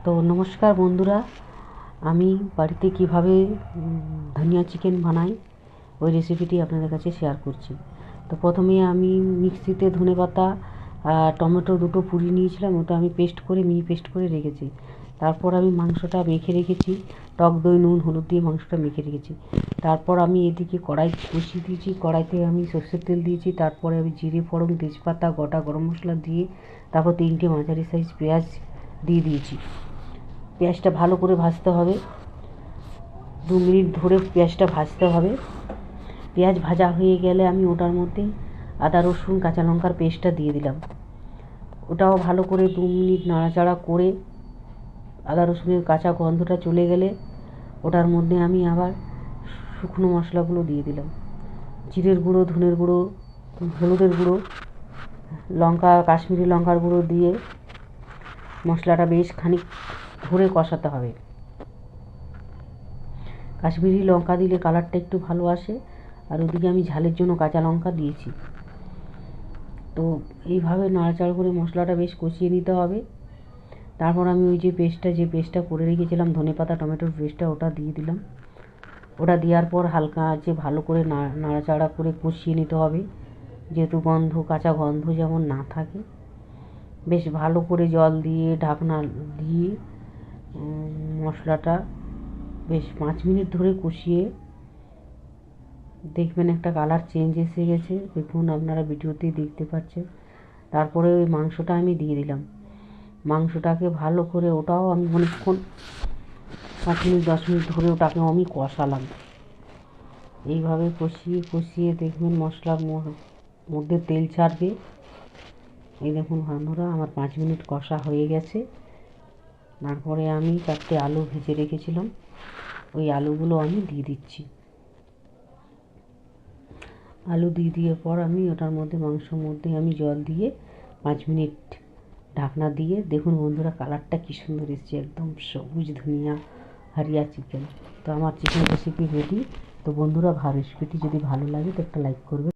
তো নমস্কার বন্ধুরা, আমি বাড়িতে কিভাবে ধনিয়া চিকেন বানাই ওই রেসিপিটি আপনাদের কাছে শেয়ার করছি। তো প্রথমে আমি মিক্সিতে ধনেপাতা টমেটো দুটো পুড়িয়ে নিয়েছিলাম, ওটা আমি মিহি পেস্ট করে রেখেছি। তারপর আমি মাংসটা মেখে রেখেছি, টক দই নুন হলুদ দিয়ে মাংসটা মেখে রেখেছি। তারপর আমি এদিকে কড়াই বসিয়ে দিয়েছি, কড়াইতে আমি সর্ষের তেল দিয়েছি। তারপরে আমি জিরে ফোড়ন তেজপাতা গোটা গরম মশলা দিয়ে তারপর 3টে মাঝারি সাইজ পেঁয়াজ দিয়ে দিয়েছি। পেঁয়াজটা ভালো করে ভাজতে হবে, 2 মিনিট ধরে পেঁয়াজটা ভাজতে হবে। পেঁয়াজ ভাজা হয়ে গেলে আমি ওটার মধ্যে আদা রসুন কাঁচা লঙ্কার পেস্টটা দিয়ে দিলাম। ওটাও ভালো করে 2 মিনিট নাড়াচাড়া করে আদা রসুনের কাঁচা গন্ধটা চলে গেলে ওটার মধ্যে আমি আবার শুকনো মশলাগুলো দিয়ে দিলাম। জিরের গুঁড়ো, ধনের গুঁড়ো, হলুদের গুঁড়ো, কাশ্মীরি লঙ্কার গুঁড়ো দিয়ে মশলাটা বেশ খানিক ধরে কষাতে হবে। কাশ্মীরি লঙ্কা দিলে কালারটা একটু ভালো আসে। আর ওদিকে আমি ঝালের জন্য কাঁচা লঙ্কা দিয়েছি। তো এইভাবে নাড়াচাড়া করে মশলাটা বেশ কষিয়ে নিতে হবে। তারপর আমি ওই যে পেস্টটা করে রেখেছিলাম ধনেপাতা টমেটোর পেস্টটা, ওটা দিয়ে দিলাম। ওটা দেওয়ার পর হালকা আছে ভালো করে নাড়াচাড়া করে কষিয়ে নিতে হবে, যেহেতু কাঁচা গন্ধ যেমন না থাকে। বেশ ভালো করে জল দিয়ে ঢাকনা দিয়ে মশলাটা বেশ 5 মিনিট ধরে কষিয়ে দেখবেন একটা কালার চেঞ্জ এসে গেছে, দেখুন আপনারা ভিডিওতেই দেখতে পাচ্ছেন। তারপরে ওই মাংসটা আমি দিয়ে দিলাম। মাংসটাকে ভালো করে ওটাও আমি অনেকক্ষণ 5 মিনিট 10 মিনিট ধরে ওটাকে আমি কষালাম। এইভাবে কষিয়ে দেখবেন মশলার মধ্যে তেল ছাড়বে। এই দেখুন বন্ধুরা, আমার 5 মিনিট কষা হয়ে গেছে। তারপরে আমি 4টে আলু ভেজে রেখেছিলাম, ওই আলুগুলো আমি দিয়ে দিচ্ছি। আলু দিয়ে পর আমি ওটার মধ্যে মাংসর মধ্যে আমি জল দিয়ে 5 মিনিট ঢাকনা দিয়ে দেখুন বন্ধুরা কালারটা কী সুন্দর এসেছে, একদম সবুজ ধনিয়া হারিয়া চিকেন। তো আমার চিকেন রেসিপি রেডি। তো বন্ধুরা রেসিপিটি যদি ভালো লাগে তো একটা লাইক করবে।